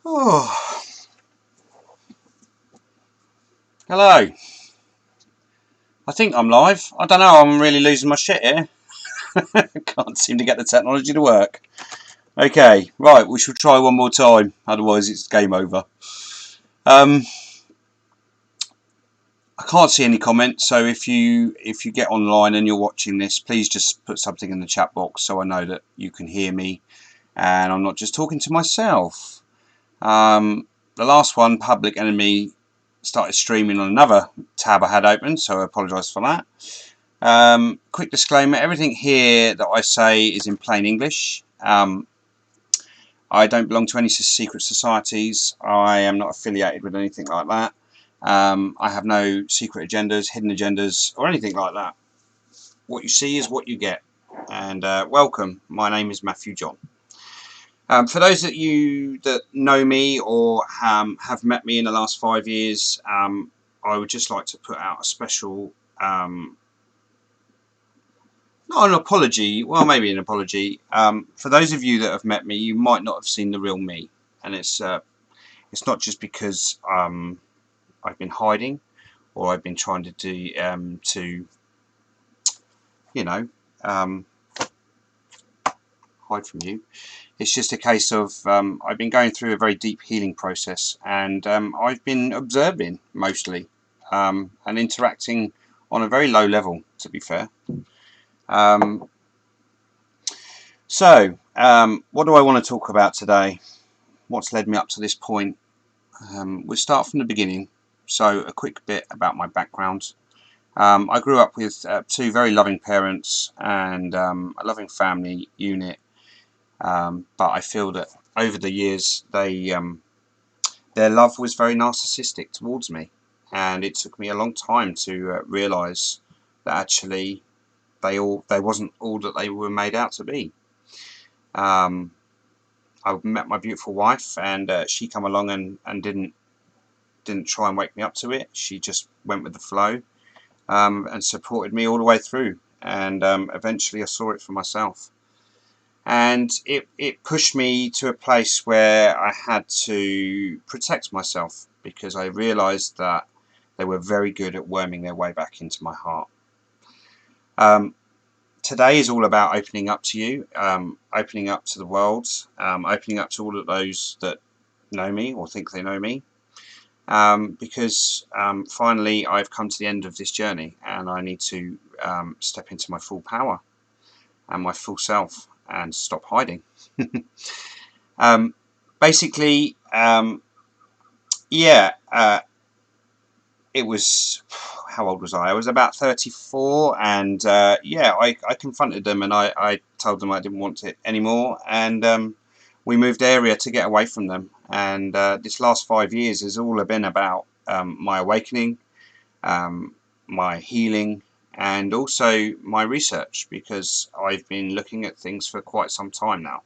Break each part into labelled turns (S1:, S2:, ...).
S1: Oh, hello. I think I'm live. I don't know, I'm really losing my shit here. Can't seem to get the technology to work. Okay, right, we shall try one more time, otherwise it's game over. Um, I can't see any comments, so if you get online and you're watching this, please just put something in the chat box so I know that you can hear me and I'm not just talking to myself. The last one, Public Enemy, started streaming on another tab I had open, so I apologise for that. Quick disclaimer, everything here that I say is in plain English. I don't belong to any secret societies. I am not affiliated with anything like that. I have no secret agendas, hidden agendas, or anything like that. What you see is what you get. And welcome, my name is Matthew John. For those of you that know me or have met me in the last 5 years, I would just like to put out a special not an apology, well, maybe an apology. For those of you that have met me, you might not have seen the real me, and it's not just because I've been hiding or I've been trying to do you know hide from you. It's just a case of I've been going through a very deep healing process, and I've been observing mostly and interacting on a very low level, to be fair. What do I want to talk about today? What's led me up to this point? We'll start from the beginning. So a quick bit about my background. I grew up with two very loving parents and a loving family unit, but I feel that over the years their love was very narcissistic towards me, and it took me a long time to realise that actually they wasn't all that they were made out to be. I met my beautiful wife, and she come along and didn't try and wake me up to it. She just went with the flow and supported me all the way through. And eventually, I saw it for myself, and it pushed me to a place where I had to protect myself because I realised that they were very good at worming their way back into my heart. Today is all about opening up to you, opening up to the world, opening up to all of those that know me or think they know me, because finally I've come to the end of this journey and I need to step into my full power and my full self and stop hiding. Basically, yeah, it was, how old was I? I was about 34, and yeah, I confronted them and I told them I didn't want it anymore, and we moved area to get away from them. And this last 5 years has all been about my awakening, my healing, and also my research, because I've been looking at things for quite some time now.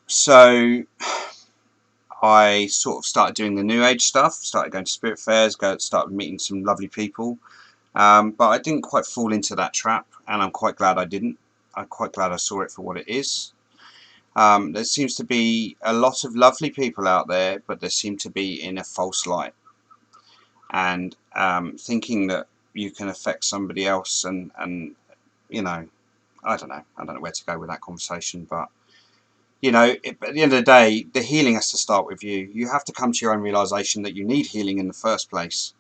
S1: So I sort of started doing the New Age stuff, started going to spirit fairs, started meeting some lovely people, but I didn't quite fall into that trap, and I'm quite glad I didn't. I'm quite glad I saw it for what it is. There seems to be a lot of lovely people out there, but they seem to be in a false light, and thinking that you can affect somebody else, and you know, I don't know where to go with that conversation, but you know, at the end of the day, the healing has to start with you. You have to come to your own realization that you need healing in the first place.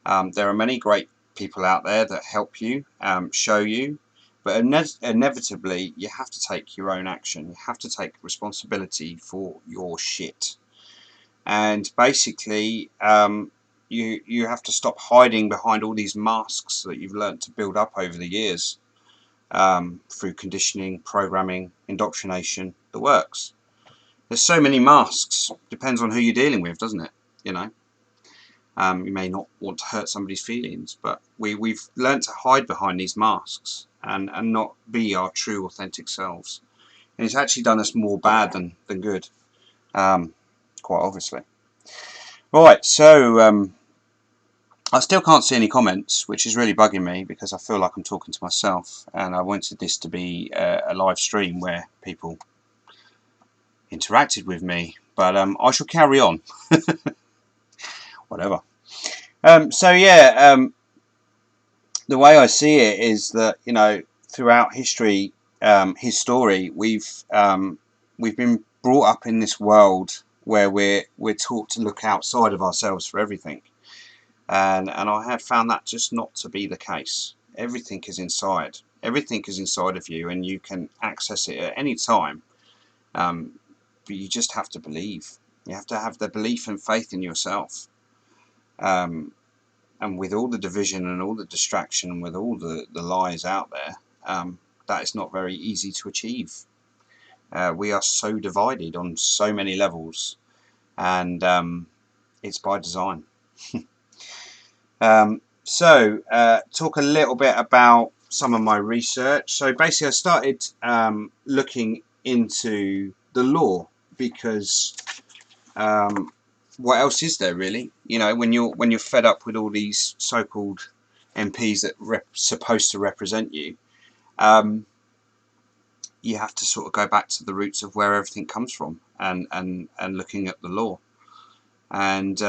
S1: There are many great people out there that help you, show you, but inevitably you have to take your own action. You have to take responsibility for your shit, and basically you have to stop hiding behind all these masks that you've learnt to build up over the years, through conditioning, programming, indoctrination, the works. There's so many masks. Depends on who you're dealing with, doesn't it? You know, you may not want to hurt somebody's feelings, but we've learnt to hide behind these masks and not be our true, authentic selves. And it's actually done us more bad than good, quite obviously. Right, so I still can't see any comments, which is really bugging me because I feel like I'm talking to myself, and I wanted this to be a live stream where people interacted with me, but I shall carry on. Whatever. So yeah, the way I see it is that, you know, throughout history, his story, we've been brought up in this world where we're taught to look outside of ourselves for everything, and I have found that just not to be the case. Everything is inside. Everything is inside of you, and you can access it at any time. But you just have to believe. You have to have the belief and faith in yourself. And with all the division and all the distraction and with all the lies out there, that is not very easy to achieve. We are so divided on so many levels, and it's by design. Talk a little bit about some of my research. So basically I started looking into the law because what else is there really? You know, when you're fed up with all these so-called MPs that supposed to represent you, you have to sort of go back to the roots of where everything comes from, and looking at the law. And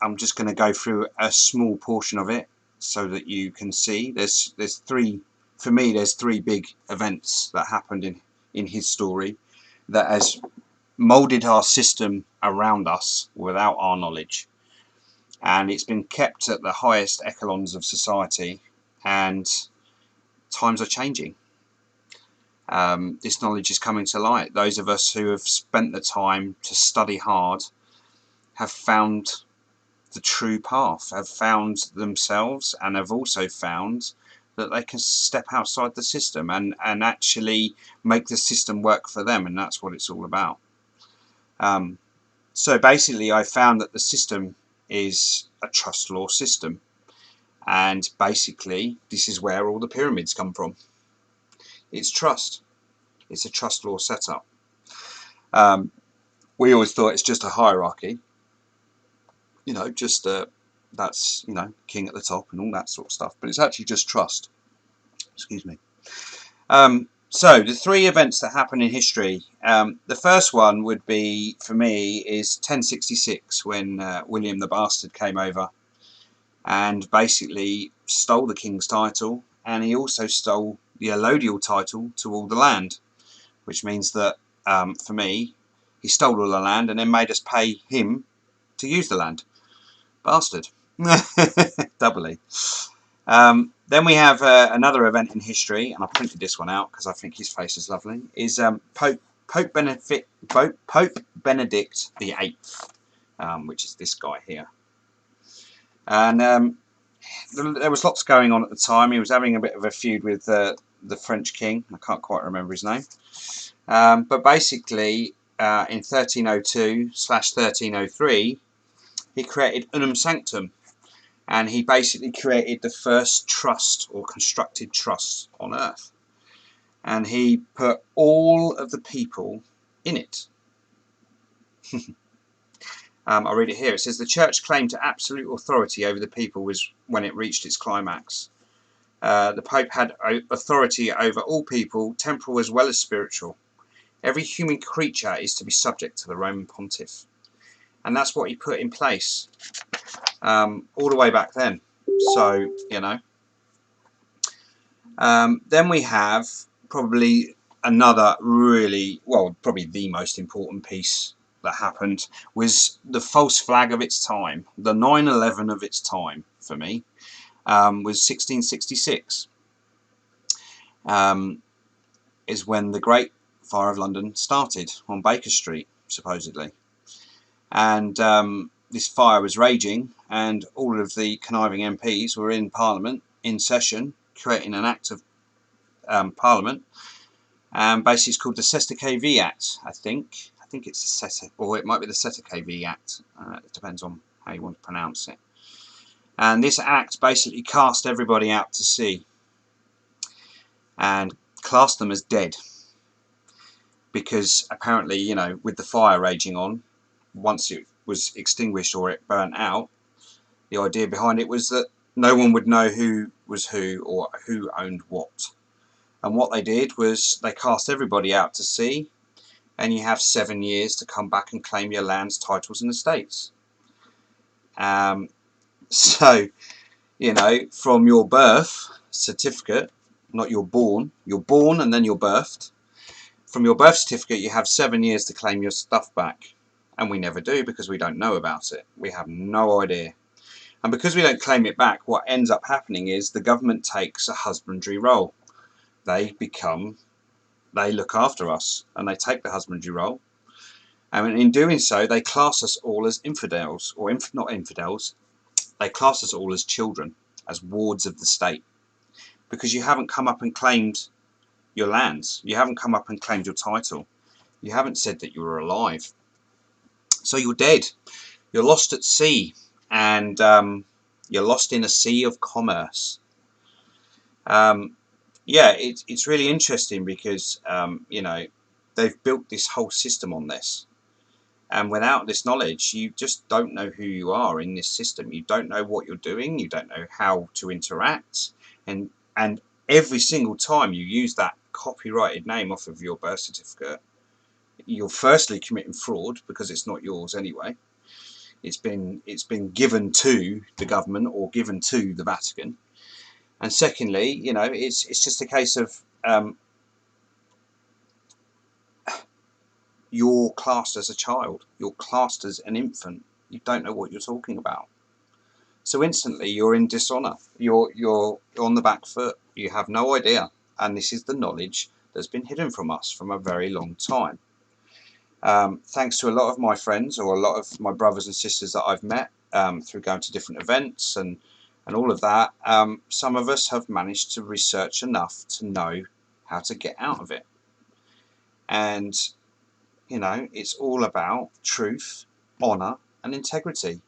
S1: I'm just going to go through a small portion of it so that you can see. There's three, for me, there's three big events that happened in his story that has molded our system around us without our knowledge, and it's been kept at the highest echelons of society, and times are changing. This knowledge is coming to light. Those of us who have spent the time to study hard have found the true path, have found themselves, and have also found that they can step outside the system and actually make the system work for them, and that's what it's all about. So basically I found that the system is a trust law system, and basically this is where all the pyramids come from. It's trust. It's a trust law setup. We always thought it's just a hierarchy, you know, just that's, you know, king at the top and all that sort of stuff, but it's actually just trust. Excuse me. So the three events that happen in history, the first one would be, for me, is 1066, when William the Bastard came over and basically stole the king's title, and he also stole the allodial title to all the land, which means that, for me, he stole all the land and then made us pay him to use the land. Bastard. Doubly. Then we have another event in history, and I printed this one out because I think his face is lovely, is Pope Benedict the Eighth, which is this guy here. And there was lots going on at the time. He was having a bit of a feud with the French king. I can't quite remember his name. But basically, in 1302/1303, he created Unum Sanctum, and he basically created the first trust, or constructed trust, on earth, and he put all of the people in it. I'll read it here. It says, the church claim to absolute authority over the people was when it reached its climax. The Pope had authority over all people, temporal as well as spiritual. Every human creature is to be subject to the Roman Pontiff. And that's what he put in place all the way back then. So, you know. Then we have probably another really, well, probably the most important piece that happened, was the false flag of its time. The 9/11 of its time, for me, was 1666. Is when the Great Fire of London started on Baker Street, supposedly. And this fire was raging, and all of the conniving MPs were in Parliament, in session, creating an Act of Parliament. Basically, it's called the Cestui Que Vie Act, I think. I think it's the Cestui, or it might be the Cestui Que Vie Act. It depends on how you want to pronounce it. And this act basically cast everybody out to sea and classed them as dead, because apparently, you know, with the fire raging on, once it was extinguished or it burnt out, The idea behind it was that no one would know who was who or who owned what. And what they did was they cast everybody out to sea, and you have 7 years to come back and claim your lands, titles and estates. So, you know, from your birth certificate, not you're born and then you're birthed. From your birth certificate, you have 7 years to claim your stuff back. And we never do because we don't know about it. We have no idea. And because we don't claim it back, what ends up happening is the government takes a husbandry role. They look after us and they take the husbandry role. And in doing so, they class us all as infidels, or not infidels, they class us all as children, as wards of the state. Because you haven't come up and claimed your lands. You haven't come up and claimed your title. You haven't said that you were alive. So you're dead. You're lost at sea. And you're lost in a sea of commerce. Yeah, it's really interesting because, you know, they've built this whole system on this. And without this knowledge, you just don't know who you are in this system. You don't know what you're doing. You don't know how to interact. And every single time you use that copyrighted name off of your birth certificate, you're firstly committing fraud because it's not yours anyway. It's been given to the government or given to the Vatican. And secondly, you know, it's just a case of you're classed as a child. You're classed as an infant. You don't know what you're talking about. So instantly you're in dishonor. You're on the back foot. You have no idea. And this is the knowledge that's been hidden from us from a very long time. Thanks to a lot of my friends or a lot of my brothers and sisters that I've met through going to different events and all of that, some of us have managed to research enough to know how to get out of it. And, you know, it's all about truth, honor, and integrity.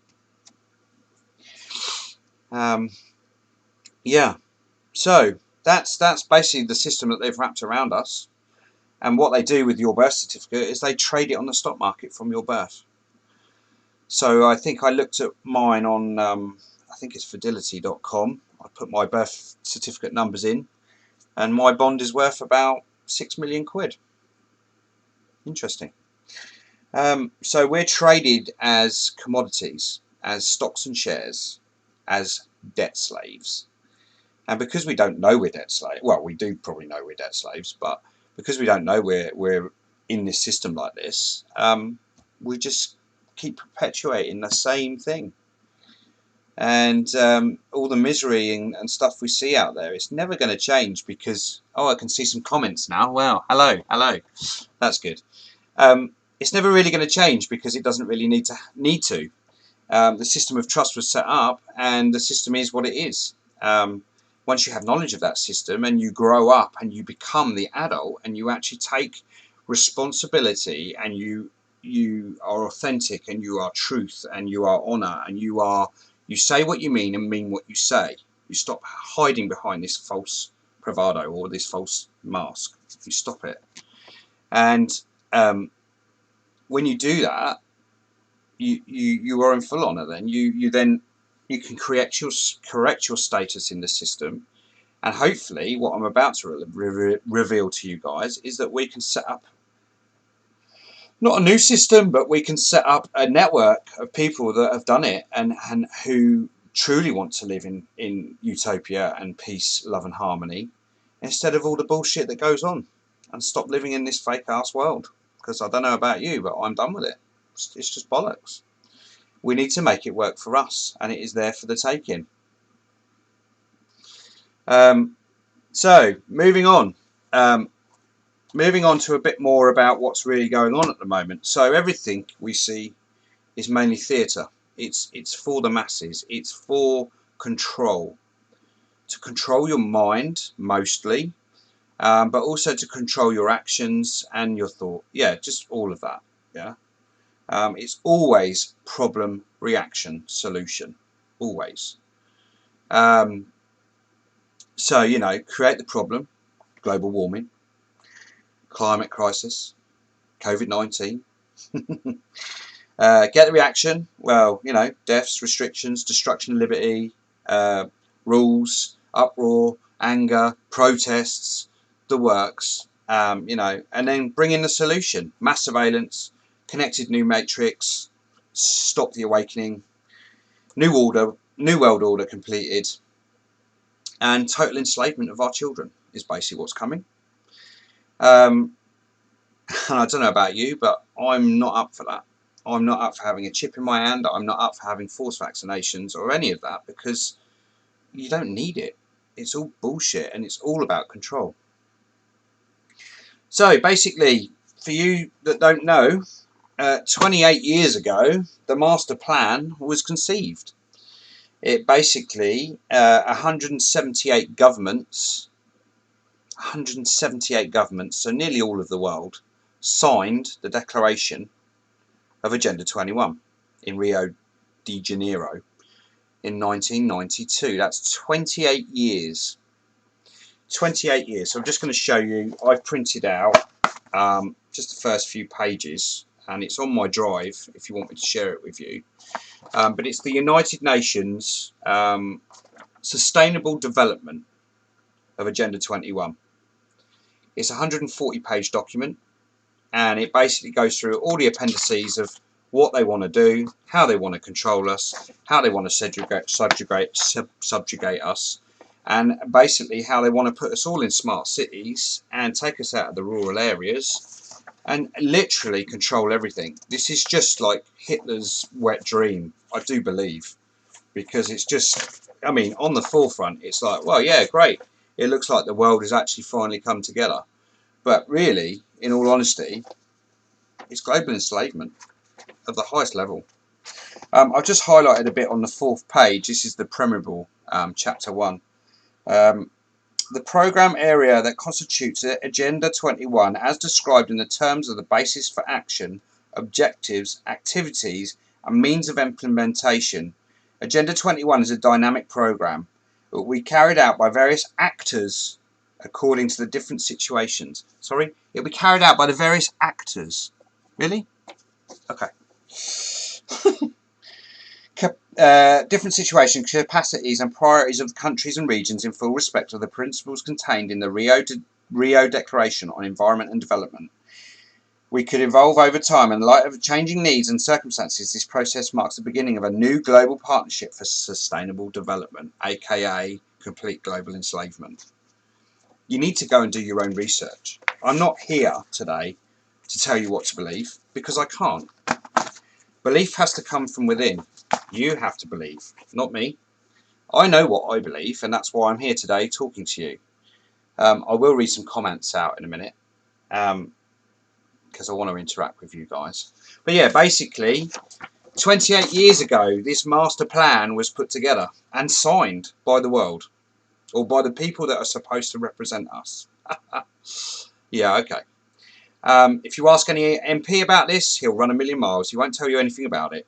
S1: Yeah, so that's basically the system that they've wrapped around us. And what they do with your birth certificate is they trade it on the stock market from your birth. So I think I looked at mine on, I think it's fidelity.com. I put my birth certificate numbers in, and my bond is worth about 6 million quid. Interesting. So we're traded as commodities, as stocks and shares, as debt slaves. And because we don't know we're debt slaves, well, we do probably know we're debt slaves, but because we don't know we're in this system like this, we just keep perpetuating the same thing. And all the misery and stuff we see out there, it's never going to change because, oh, I can see some comments now. Wow, hello, that's good. It's never really going to change because it doesn't really need to. The system of trust was set up, and the system is what it is. Once you have knowledge of that system and you grow up and you become the adult and you actually take responsibility and you are authentic and you are truth and you are honor and you say what you mean and mean what you say. You stop hiding behind this false bravado or this false mask. You stop it. And when you do that, you are in full honor. Then you can correct your status in the system, and hopefully what I'm about to reveal to you guys is that we can set up not a new system, but we can set up a network of people that have done it and who truly want to live in utopia and peace, love and harmony, instead of all the bullshit that goes on, and stop living in this fake ass world. Because I don't know about you, but I'm done with it. It's just bollocks. We need to make it work for us, and it is there for the taking. So moving on to a bit more about what's really going on at the moment. So everything we see is mainly theatre. It's for the masses. It's for control, to control your mind mostly, but also to control your actions and your thought. Yeah, just all of that. Yeah. It's always problem, reaction, solution. Always. So, you know, create the problem, global warming, climate crisis, COVID-19, Get the reaction. Well, you know, deaths, restrictions, destruction of liberty, rules, uproar, anger, protests, the works. You know, and then bring in the solution: mass surveillance, connected new matrix, stop the awakening, new order, new world order completed, and total enslavement of our children is basically what's coming. And I don't know about you, but I'm not up for that. I'm not up for having a chip in my hand. I'm not up for having forced vaccinations or any of that, because you don't need it. It's all bullshit, and it's all about control. So basically, for you that don't know, 28 years ago, the master plan was conceived. It basically, 178 governments, so nearly all of the world, signed the declaration of Agenda 21 in Rio de Janeiro in 1992. That's 28 years. 28 years. So I'm just going to show you, I've printed out just the first few pages, and it's on my drive if you want me to share it with you. But it's the United Nations Sustainable Development of Agenda 21. It's a 140-page document, and it basically goes through all the appendices of what they want to do, how they want to control us, how they want to subjugate us, and basically how they want to put us all in smart cities and take us out of the rural areas and literally control everything. This is just like Hitler's wet dream, I do believe, because it's just, I mean, on the forefront, it's like, well, yeah, great. It looks like the world has actually finally come together. But really, in all honesty, it's global enslavement of the highest level. I've just highlighted a bit on the 4th page. This is the preamble, chapter 1. The program area that constitutes Agenda 21, as described in the terms of the basis for action, objectives, activities, and means of implementation. Agenda 21 is a dynamic program that will be carried out by various actors according to the different situations. Sorry, it will be carried out by the various actors. Really? Okay. Different situations, capacities and priorities of the countries and regions in full respect of the principles contained in the Rio Declaration on Environment and Development. We could evolve over time. In light of changing needs and circumstances, this process marks the beginning of a new global partnership for sustainable development, aka complete global enslavement. You need to go and do your own research. I'm not here today to tell you what to believe, because I can't. Belief has to come from within. You have to believe, not me. I know what I believe, and that's why I'm here today talking to you. I will read some comments out in a minute, because I want to interact with you guys. But yeah, basically, 28 years ago, this master plan was put together and signed by the world, or by the people that are supposed to represent us. Yeah, okay. If you ask any MP about this, he'll run a million miles. He won't tell you anything about it.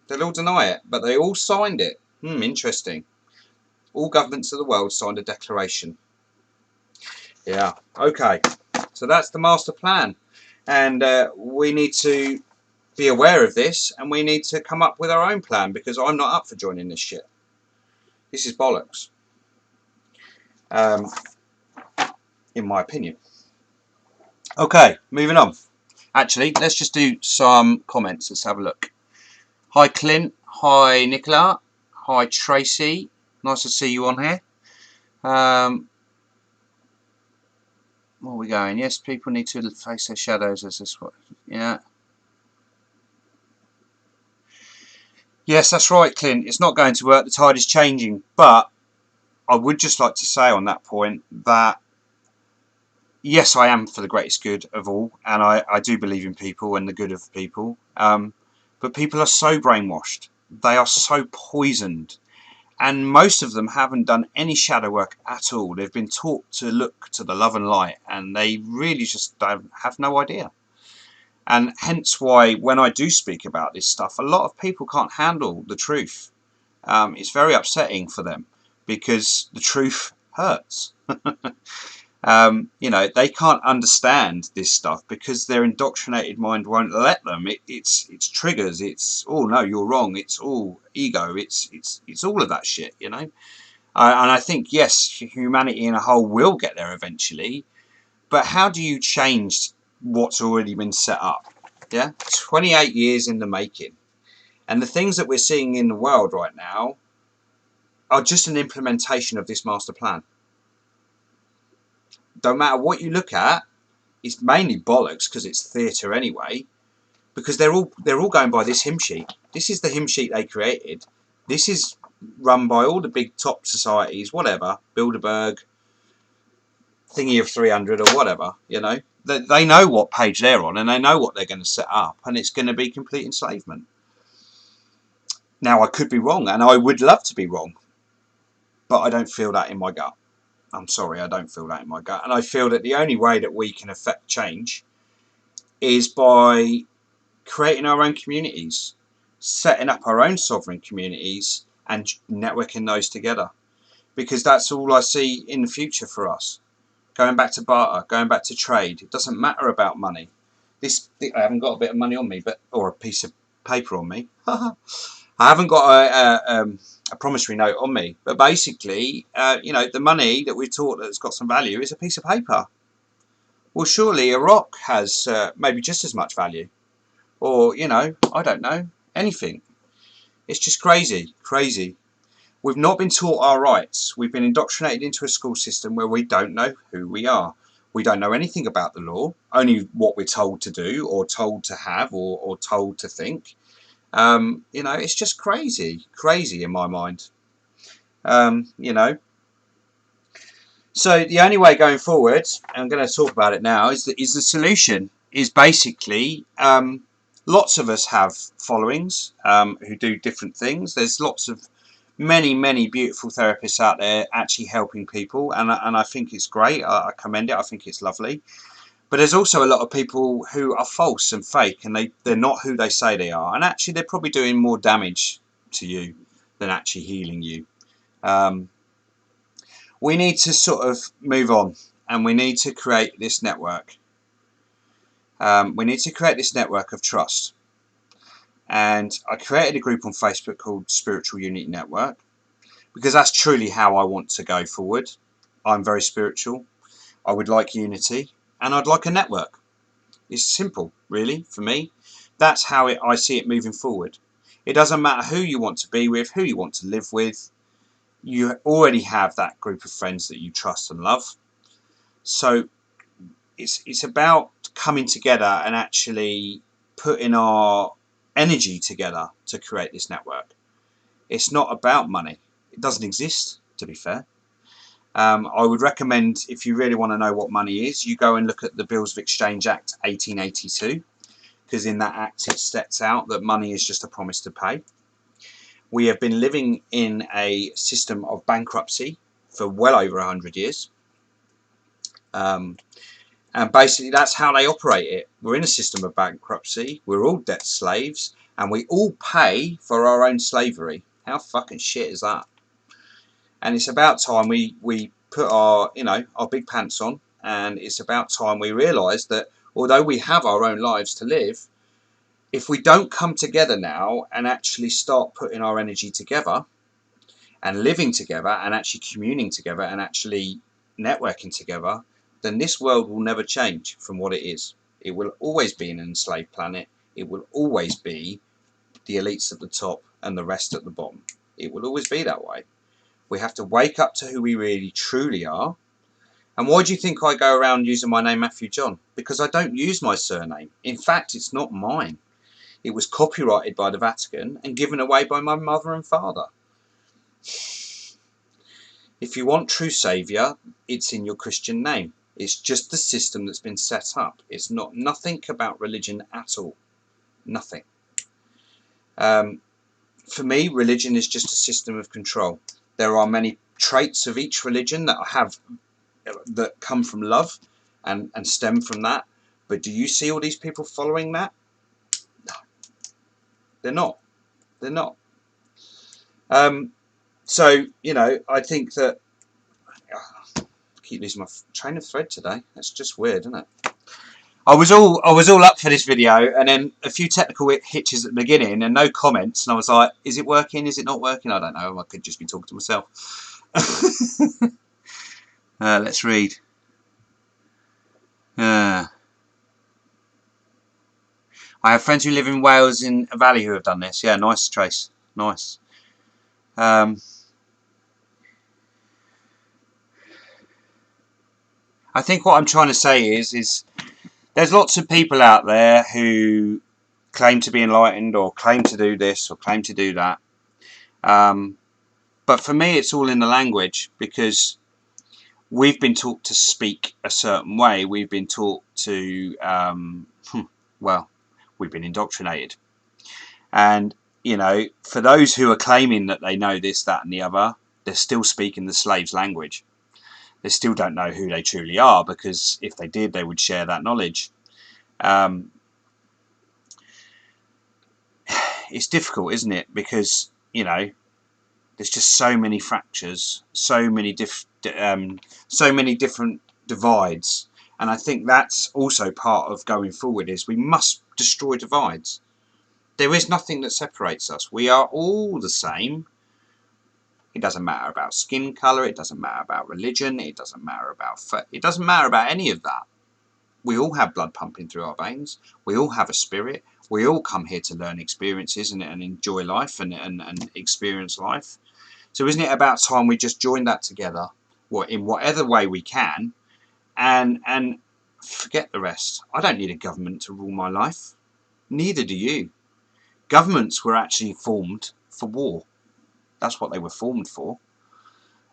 S1: They'll all deny it, but they all signed it. Interesting. All governments of the world signed a declaration. Yeah, okay. So that's the master plan. And we need to be aware of this, and we need to come up with our own plan, because I'm not up for joining this shit. This is bollocks. In my opinion. Okay, moving on. Actually, let's just do some comments. Let's have a look. Hi Clint, hi Nicola, hi Tracy, nice to see you on here. Where are we going? Yes, people need to face their shadows, as this one. Yeah. Yes, that's right, Clint. It's not going to work. The tide is changing. But I would just like to say on that point that yes, I am for the greatest good of all, and I do believe in people and the good of people. But people are so brainwashed. They are so poisoned. And most of them haven't done any shadow work at all. They've been taught to look to the love and light, and they really just have no idea. And hence why when I do speak about this stuff, a lot of people can't handle the truth. It's very upsetting for them, because the truth hurts. You know, they can't understand this stuff because their indoctrinated mind won't let them. It's triggers. It's, oh no, you're wrong. It's all ego. It's all of that shit. You know, and I think yes, humanity in a whole will get there eventually. But how do you change what's already been set up? Yeah, 28 years in the making, and the things that we're seeing in the world right now are just an implementation of this master plan. Don't matter what you look at, it's mainly bollocks because it's theatre anyway. Because they're all going by this hymn sheet. This is the hymn sheet they created. This is run by all the big top societies, whatever, Bilderberg, thingy of 300 or whatever. You know, they know what page they're on and they know what they're going to set up, and it's going to be complete enslavement. Now I could be wrong, and I would love to be wrong, but I don't feel that in my gut. I'm sorry, I don't feel that in my gut. And I feel that the only way that we can affect change is by creating our own communities, setting up our own sovereign communities and networking those together. Because that's all I see in the future for us. Going back to barter, going back to trade. It doesn't matter about money. I haven't got a bit of money on me, or a piece of paper on me. I haven't got a promissory note on me, but basically, you know, the money that we're taught that's got some value is a piece of paper. Well, surely a rock has maybe just as much value, or you know, I don't know, anything. It's just crazy, crazy. We've not been taught our rights. We've been indoctrinated into a school system where we don't know who we are. We don't know anything about the law, only what we're told to do, or told to have, or told to think. You know, it's just crazy in my mind. You know, so the only way going forward, and I'm going to talk about it now, is the solution is basically lots of us have followings who do different things. There's lots of many beautiful therapists out there actually helping people, and I think it's great. I commend it. I think it's lovely. But there's also a lot of people who are false and fake, and they're not who they say they are. And actually, they're probably doing more damage to you than actually healing you. We need to sort of move on, and we need to create this network. We need to create this network of trust. And I created a group on Facebook called Spiritual Unity Network, because that's truly how I want to go forward. I'm very spiritual. I would like unity, and I'd like a network. It's simple, really, for me. That's how I see it moving forward. It doesn't matter who you want to be with, who you want to live with. You already have that group of friends that you trust and love. So it's about coming together and actually putting our energy together to create this network. It's not about money. It doesn't exist, to be fair. I would recommend, if you really want to know what money is, you go and look at the Bills of Exchange Act 1882, because in that act it sets out that money is just a promise to pay. We have been living in a system of bankruptcy for well over 100 years. And basically that's how they operate it. We're in a system of bankruptcy. We're all debt slaves, and we all pay for our own slavery. How fucking shit is that? And it's about time we put our, you know, our big pants on, and it's about time we realise that although we have our own lives to live, if we don't come together now and actually start putting our energy together and living together and actually communing together and actually networking together, then this world will never change from what it is. It will always be an enslaved planet. It will always be the elites at the top and the rest at the bottom. It will always be that way. We have to wake up to who we really truly are. And why do you think I go around using my name Matthew John? Because I don't use my surname. In fact, it's not mine. It was copyrighted by the Vatican and given away by my mother and father. If you want true saviour, it's in your Christian name. It's just the system that's been set up. It's nothing about religion at all. Nothing. For me, religion is just a system of control. There are many traits of each religion that come from love and stem from that. But do you see all these people following that? No. They're not. They're not. So, you know, I think that keep losing my train of thread today. That's just weird, isn't it? I was all up for this video, and then a few technical hitches at the beginning, and no comments. And I was like, "Is it working? Is it not working? I don't know. I could just be talking to myself." Let's read. I have friends who live in Wales in a valley who have done this. Yeah, nice, Trace. Nice. I think what I'm trying to say is there's lots of people out there who claim to be enlightened, or claim to do this, or claim to do that. But for me, it's all in the language, because we've been taught to speak a certain way. We've been taught to, well, we've been indoctrinated. And, you know, for those who are claiming that they know this, that and the other, they're still speaking the slave's language. They still don't know who they truly are, because if they did, they would share that knowledge. It's difficult, isn't it? Because, you know, there's just so many fractures, so many different divides, and I think that's also part of going forward. Is we must destroy divides. There is nothing that separates us. We are all the same. It doesn't matter about skin color. It doesn't matter about religion. It doesn't matter about it doesn't matter about any of that. We all have blood pumping through our veins. We all have a spirit. We all come here to learn experiences and enjoy life and experience life. So isn't it about time we just join that together, in whatever way we can, and forget the rest? I don't need a government to rule my life. Neither do you. Governments were actually formed for war. That's what they were formed for.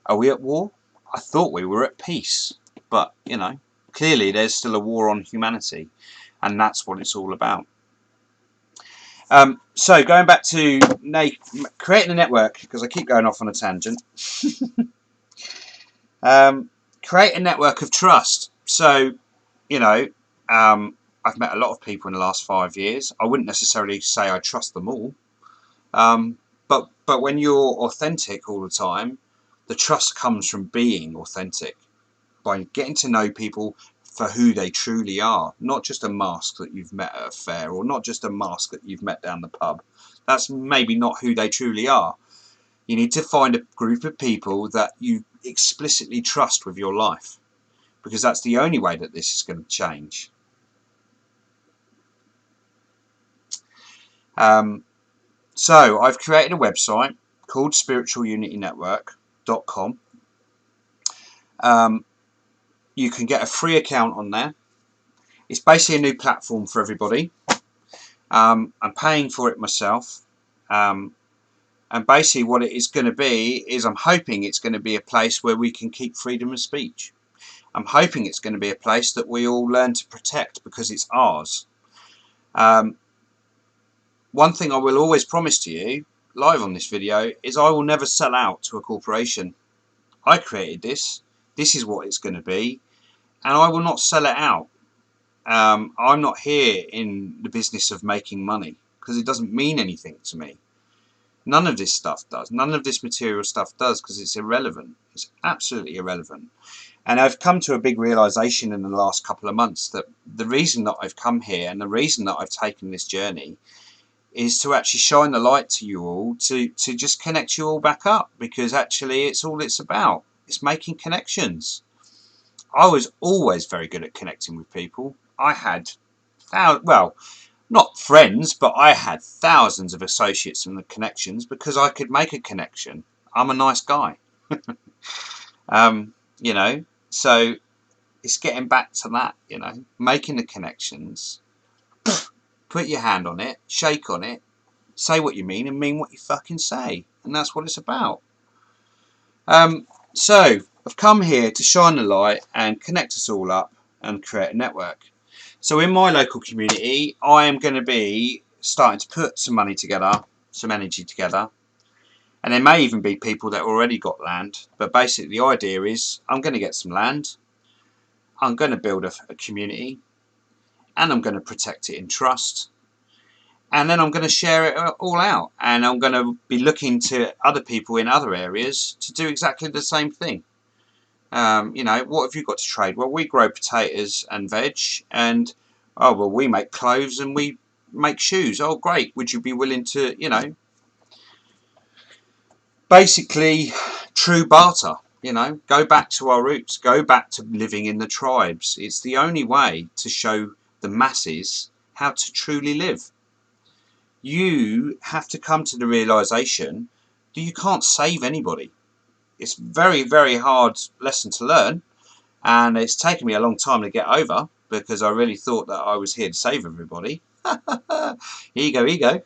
S1: Are we at war? I thought we were at peace. But, you know, clearly there's still a war on humanity, and that's what it's all about. So going back to creating a network, because I keep going off on a tangent. Create a network of trust. So, you know, I've met a lot of people in the last 5 years. I wouldn't necessarily say I trust them all. But when you're authentic all the time, the trust comes from being authentic, by getting to know people for who they truly are, not just a mask that you've met at a fair, or not just a mask that you've met down the pub. That's maybe not who they truly are. You need to find a group of people that you explicitly trust with your life, because that's the only way that this is going to change. So I've created a website called spiritualunitynetwork.com. You can get a free account on there. It's basically a new platform for everybody. I'm paying for it myself. And basically what it is going to be is, I'm hoping it's going to be a place where we can keep freedom of speech. I'm hoping it's going to be a place that we all learn to protect, because it's ours. One thing I will always promise to you, live on this video, is I will never sell out to a corporation. I created this. This is what it's going to be. And I will not sell it out. I'm not here in the business of making money, because it doesn't mean anything to me. None of this stuff does. None of this material stuff does, because it's irrelevant. It's absolutely irrelevant. And I've come to a big realization in the last couple of months that the reason that I've come here, and the reason that I've taken this journey, is to actually shine the light to you all, to just connect you all back up, because actually it's all it's about. It's making connections. I was always very good at connecting with people. I had, well, not friends, but I had thousands of associates and connections, because I could make a connection. I'm a nice guy. You know, so it's getting back to that, you know, making the connections. Put your hand on it, shake on it, say what you mean, and mean what you fucking say. And that's what it's about. So I've come here to shine the light and connect us all up and create a network. So in my local community, I am going to be starting to put some money together, some energy together. And there may even be people that already got land. But basically the idea is, I'm going to get some land. I'm going to build a community. And I'm going to protect it in trust. And then I'm going to share it all out. And I'm going to be looking to other people in other areas to do exactly the same thing. You know, what have you got to trade? Well, we grow potatoes and veg, and oh well, we make clothes and we make shoes. Oh great, would you be willing to, you know, basically true barter? You know, go back to our roots, go back to living in the tribes. It's the only way to show the masses how to truly live. You have to come to the realization that you can't save anybody. It's very, very hard lesson to learn, and it's taken me a long time to get over, because I really thought that I was here to save everybody. Ego, ego.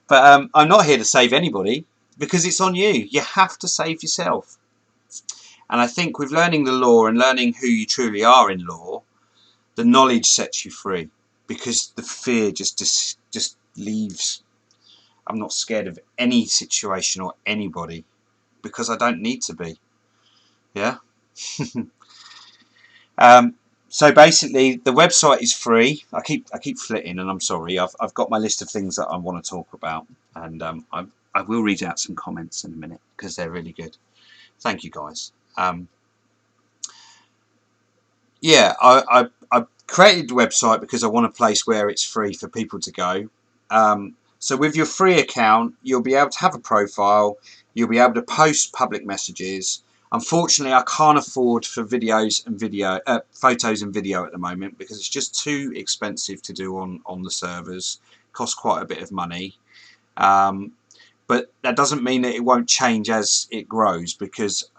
S1: But I'm not here to save anybody, because it's on you. You have to save yourself. And I think with learning the law and learning who you truly are in law, the knowledge sets you free, because the fear just leaves. I'm not scared of any situation or anybody, because I don't need to be. Yeah. So basically, the website is free. I keep flitting, and I'm sorry. I've got my list of things that I want to talk about, and I will read out some comments in a minute, because they're really good. Thank you, guys. Yeah, I created the website because I want a place where it's free for people to go. So with your free account, you'll be able to have a profile. You'll be able to post public messages. Unfortunately, I can't afford for videos and photos and video at the moment, because it's just too expensive to do on the servers. It costs quite a bit of money. But that doesn't mean that it won't change as it grows, because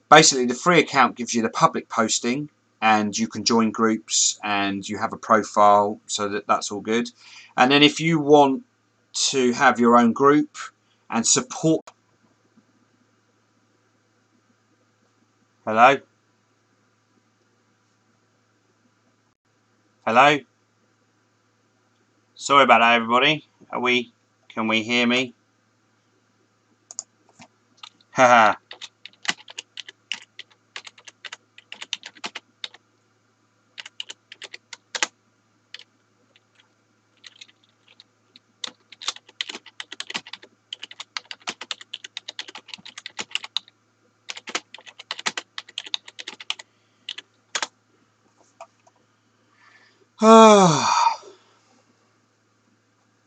S1: basically the free account gives you the public posting, and you can join groups, and you have a profile, so that's all good. And then if you want to have your own group and support... Hello? Hello? Sorry about that, everybody. Can we hear me? Haha.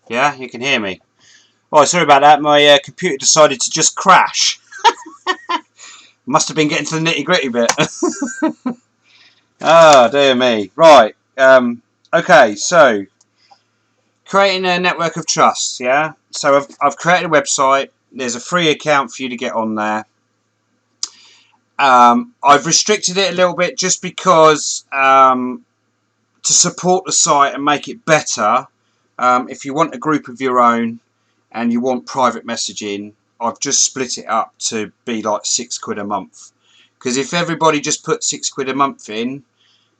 S1: Yeah, you can hear me. Oh, sorry about that. My computer decided to just crash. Must have been getting to the nitty-gritty bit. Ah, dear me. Right. Okay, so creating a network of trust. Yeah. So I've created a website. There's a free account for you to get on there. I've restricted it a little bit just because to support the site and make it better. If you want a group of your own and you want private messaging, I've just split it up to be like £6 a month. Because if everybody just put £6 a month in,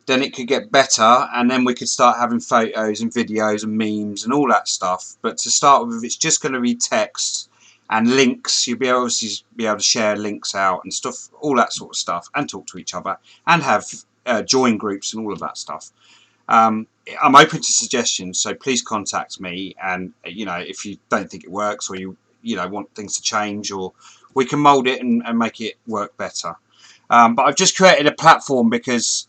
S1: then it could get better, and then we could start having photos and videos and memes and all that stuff. But to start with, it's just going to be text and links. You'll be able to share links out and stuff, all that sort of stuff, and talk to each other, and have join groups and all of that stuff. I'm open to suggestions, so please contact me. And you know, if you don't think it works, or you want things to change, or we can mould it and make it work better. But I've just created a platform because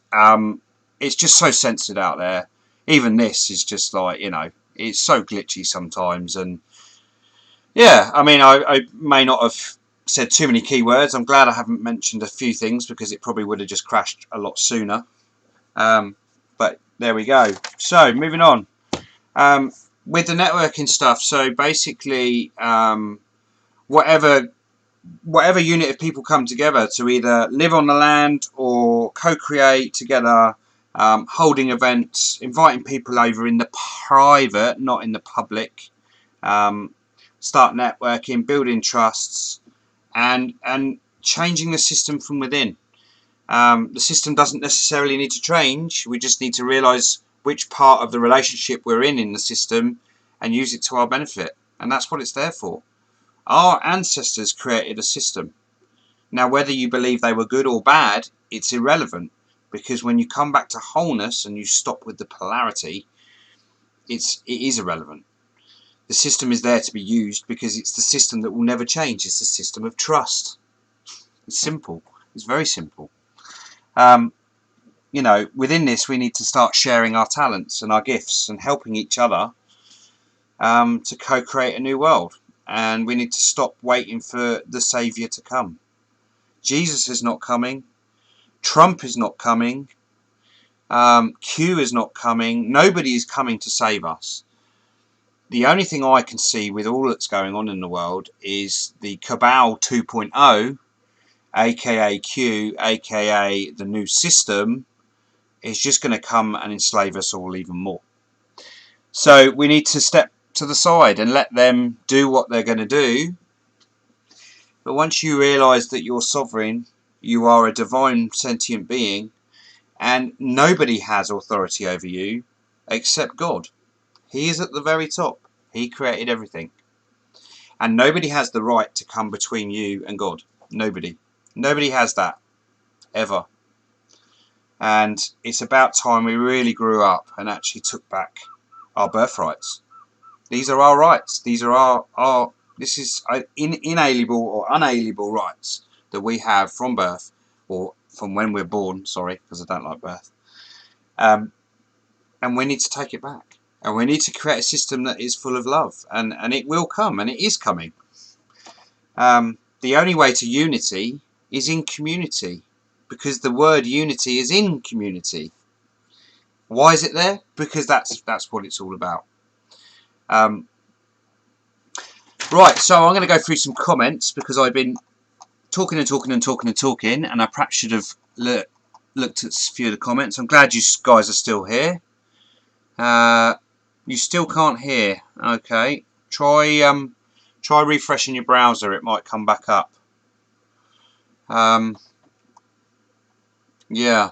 S1: it's just so censored out there. Even this is just like, you know, it's so glitchy sometimes. And yeah, I mean, I may not have said too many keywords. I'm glad I haven't mentioned a few things, because it probably would have just crashed a lot sooner. But there we go. So moving on with the networking stuff. So basically, whatever unit of people come together to either live on the land or co-create together, holding events, inviting people over in the private, not in the public, start networking, building trusts, and changing the system from within. The system doesn't necessarily need to change. We just need to realise which part of the relationship we're in the system and use it to our benefit. And that's what it's there for. Our ancestors created a system. Now, whether you believe they were good or bad, it's irrelevant, because when you come back to wholeness and you stop with the polarity, it is irrelevant. The system is there to be used because it's the system that will never change. It's the system of trust. It's simple. It's very simple. You know, within this we need to start sharing our talents and our gifts and helping each other to co-create a new world. And we need to stop waiting for the saviour to come. Jesus is not coming. Trump is not coming. Q is not coming. Nobody is coming to save us. The only thing I can see with all that's going on in the world is the Cabal 2.0, aka Q, aka the new system, is just going to come and enslave us all even more. So we need to step to the side and let them do what they're going to do. But once you realise that you're sovereign, you are a divine sentient being, and nobody has authority over you except God. He is at the very top. He created everything. And nobody has the right to come between you and God. Nobody. Nobody has that. Ever. And it's about time we really grew up and actually took back our birthrights. These are our rights. These are this is inalienable or unalienable rights that we have from birth, or from when we're born, sorry, because I don't like birth. And we need to take it back. And we need to create a system that is full of love. And it will come, and it is coming. The only way to unity is in community, because the word unity is in community. Why is it there? Because that's what it's all about. Right, so I'm going to go through some comments, because I've been talking and talking and talking and talking, and I perhaps should have looked at a few of the comments. I'm glad you guys are still here. You still can't hear. Okay, try refreshing your browser. It might come back up. Yeah.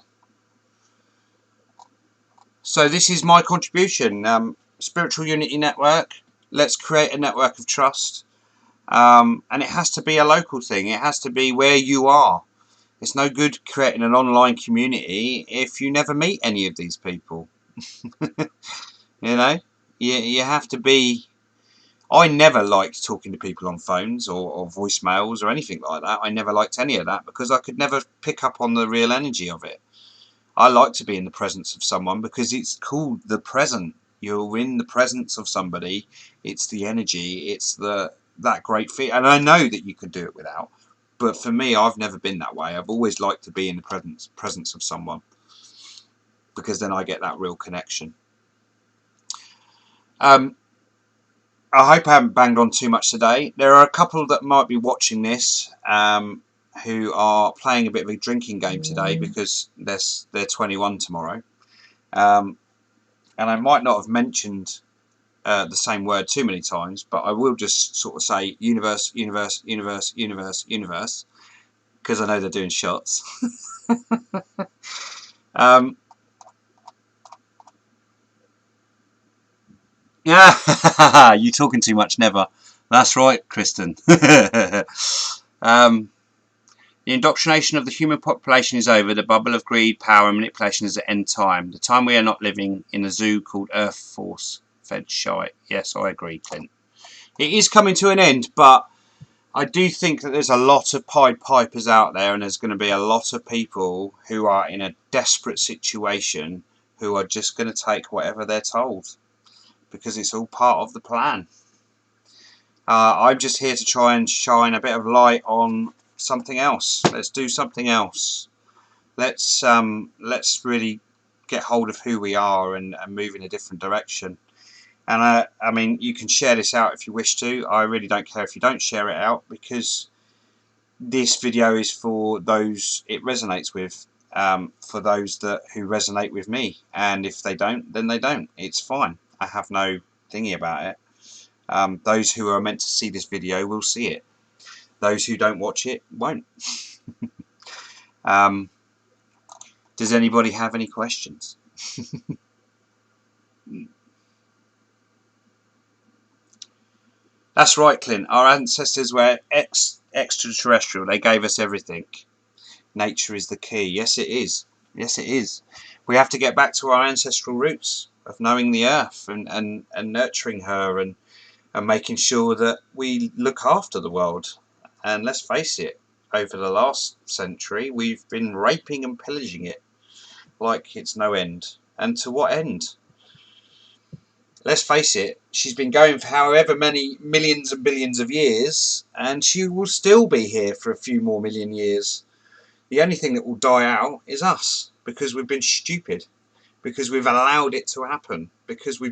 S1: So this is my contribution. Spiritual Unity Network. Let's create a network of trust. And it has to be a local thing. It has to be where you are. It's no good creating an online community if you never meet any of these people. You know, you have to be. I never liked talking to people on phones or voicemails or anything like that. I never liked any of that, because I could never pick up on the real energy of it. I like to be in the presence of someone, because it's called the present. You're in the presence of somebody. It's the energy. It's that great feel. And I know that you could do it without. But for me, I've never been that way. I've always liked to be in the presence of someone, because then I get that real connection. I hope I haven't banged on too much today. There are a couple that might be watching this who are playing a bit of a drinking game today, because they're 21 tomorrow. And I might not have mentioned the same word too many times, but I will just sort of say universe, universe, universe, universe, universe, because I know they're doing shots. Yeah, you talking too much, never. That's right, Kristen. The indoctrination of the human population is over. The bubble of greed, power, and manipulation is at end time. The time we are not living in a zoo called Earth Force fed shite. Yes, I agree, Clint. It is coming to an end, but I do think that there's a lot of Pied Pipers out there, and there's going to be a lot of people who are in a desperate situation who are just going to take whatever they're told, because it's all part of the plan. I'm just here to try and shine a bit of light on something else. Let's do something else. Let's really get hold of who we are and move in a different direction. And I mean, you can share this out if you wish to. I really don't care if you don't share it out, because this video is for those it resonates with, for those who resonate with me. And if they don't, then they don't. It's fine. I have no thingy about it. Those who are meant to see this video will see it. Those who don't watch it won't. Does anybody have any questions? That's right, Clint. Our ancestors were extraterrestrial. They gave us everything. Nature is the key. Yes, it is. Yes, it is. We have to get back to our ancestral roots of knowing the earth and nurturing her and making sure that we look after the world. And let's face it, over the last century. We've been raping and pillaging it like it's no end. And to what end? Let's face it, she's been going for however many millions and billions of years, and she will still be here for a few more million years. The only thing that will die out is us, because we've been stupid, because we've allowed it to happen, because we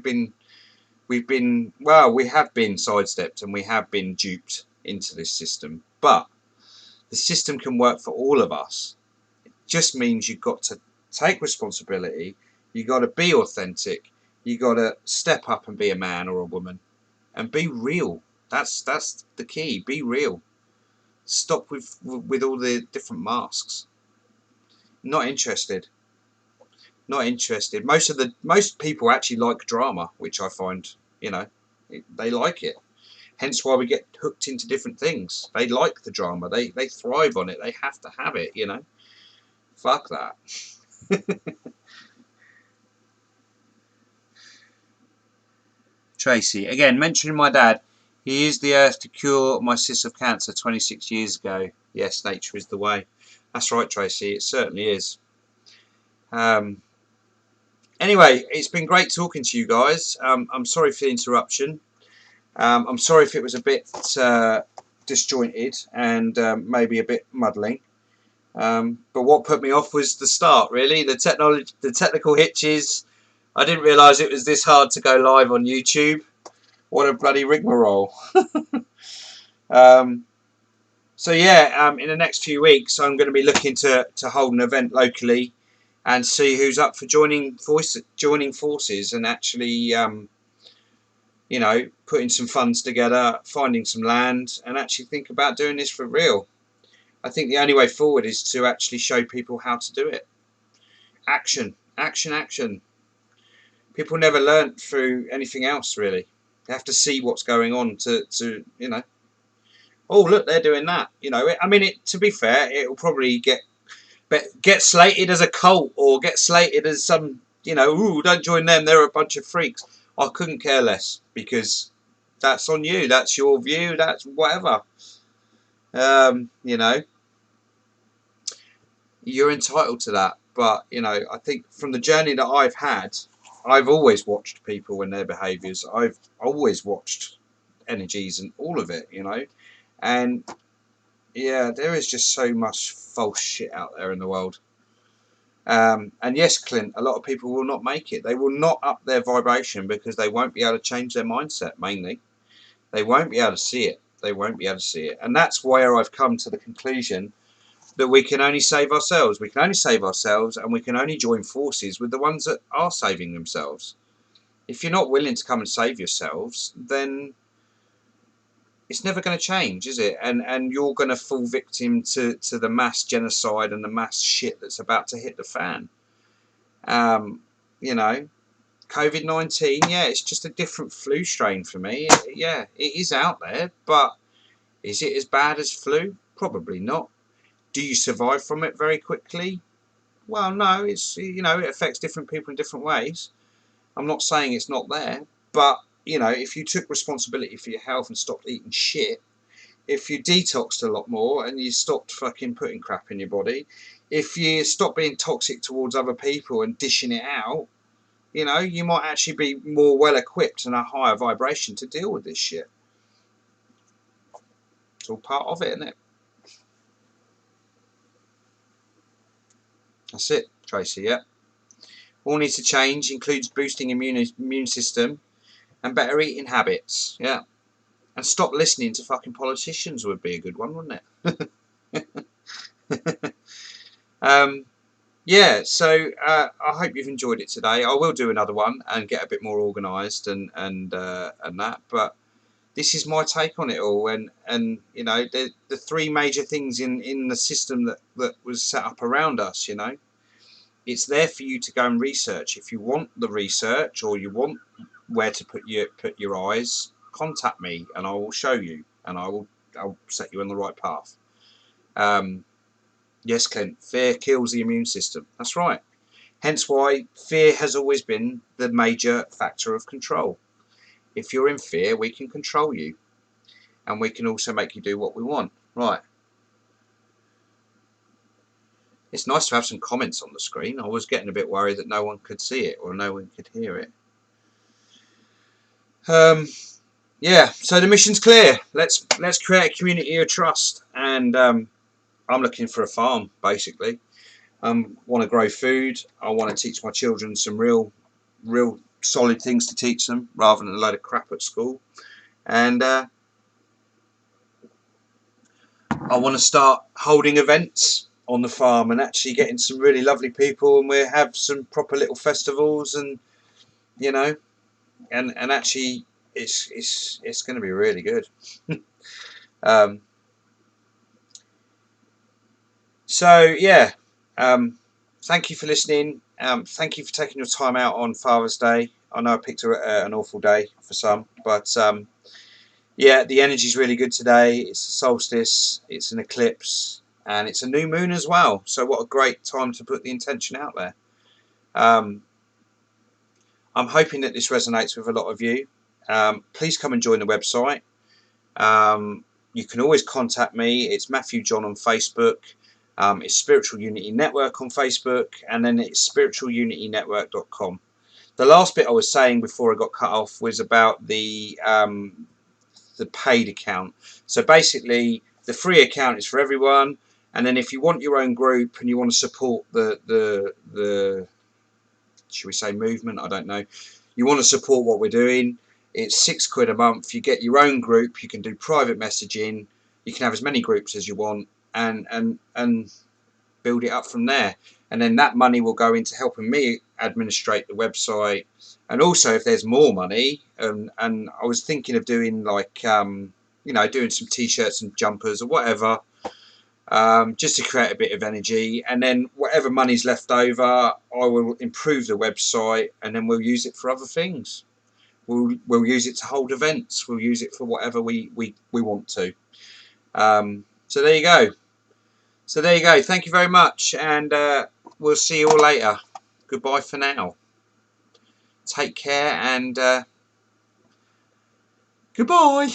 S1: have been sidestepped and we have been duped into this system. But the system can work for all of us. It just means you've got to take responsibility, you've got to be authentic, you got to step up and be a man or a woman and be real. That's the key. Be real. Stop with all the different masks. Not interested. Not interested. Most people actually like drama, which I find, they like it. Hence why we get hooked into different things. They like the drama. They thrive on it. They have to have it, Fuck that. Tracy, again, mentioning my dad. He used the earth to cure my cyst of cancer 26 years ago. Yes, nature is the way. That's right, Tracy. It certainly is. Anyway, it's been great talking to you guys. I'm sorry for the interruption. I'm sorry if it was a bit disjointed and maybe a bit muddling. But what put me off was the start, really. The technical hitches. I didn't realise it was this hard to go live on YouTube. What a bloody rigmarole. So yeah, in the next few weeks, I'm going to be looking to hold an event locally and see who's up for joining forces and actually, putting some funds together, finding some land, and actually think about doing this for real. I think the only way forward is to actually show people how to do it. Action, action, action. People never learn through anything else, really. They have to see what's going on to oh, look, they're doing that. To be fair, it will probably get slated as a cult or get slated as some, ooh, don't join them, they're a bunch of freaks. I couldn't care less, because that's on you. That's your view. That's whatever. You're entitled to that. But, I think from the journey that I've had, I've always watched people and their behaviours. I've always watched energies and all of it, And yeah, there is just so much false shit out there in the world. And yes, Clint, a lot of people will not make it. They will not up their vibration because they won't be able to change their mindset, mainly. They won't be able to see it. They won't be able to see it. And that's where I've come to the conclusion that we can only save ourselves. We can only save ourselves, and we can only join forces with the ones that are saving themselves. If you're not willing to come and save yourselves, then it's never going to change, is it? And you're going to fall victim to the mass genocide and the mass shit that's about to hit the fan. COVID-19, yeah, it's just a different flu strain for me. Yeah, it is out there, but is it as bad as flu? Probably not. Do you survive from it very quickly? Well, no, it affects different people in different ways. I'm not saying it's not there, but if you took responsibility for your health and stopped eating shit, if you detoxed a lot more and you stopped fucking putting crap in your body, if you stopped being toxic towards other people and dishing it out, you might actually be more well equipped and a higher vibration to deal with this shit. It's all part of it, isn't it? That's it, Tracy, yeah. All needs to change, includes boosting immune system and better eating habits, yeah. And stop listening to fucking politicians would be a good one, wouldn't it? Yeah, so I hope you've enjoyed it today. I will do another one and get a bit more organised and that, but this is my take on it all. And the three major things in the system that was set up around us, it's there for you to go and research. If you want the research or you want where to put your eyes, contact me and I will show you, and I'll set you on the right path. Yes, Clint, fear kills the immune system. That's right. Hence why fear has always been the major factor of control. If you're in fear, we can control you, and we can also make you do what we want. Right. It's nice to have some comments on the screen. I was getting a bit worried that no one could see it or no one could hear it. Yeah, so the mission's clear. Let's create a community of trust, and I'm looking for a farm basically. Want to grow food. I want to teach my children some real solid things to teach them rather than a load of crap at school. And I want to start holding events on the farm and actually getting some really lovely people, and we'll have some proper little festivals, and you know, and actually it's going to be really good. So yeah, thank you for listening. Thank you for taking your time out on Father's Day. I know I picked an awful day for some, but yeah, the energy's really good today. It's a solstice, it's an eclipse, and it's a new moon as well. So what a great time to put the intention out there. I'm hoping that this resonates with a lot of you. Please come and join the website. You can always contact me. It's Matthew John on Facebook. It's Spiritual Unity Network on Facebook, and then it's spiritualunitynetwork.com. The last bit I was saying before I got cut off was about the paid account. So basically, the free account is for everyone, and then if you want your own group and you want to support the should we say movement? I don't know. You want to support what we're doing. It's £6 a month. You get your own group. You can do private messaging. You can have as many groups as you want, and build it up from there. And then that money will go into helping me administrate the website. And also, if there's more money, and I was thinking of doing like doing some t-shirts and jumpers or whatever, just to create a bit of energy. And then whatever money's left over, I will improve the website, and then we'll use it for other things. We'll use it to hold events. We'll use it for whatever we want to. So there you go. Thank you very much, and we'll see you all later. Goodbye for now. Take care, and goodbye.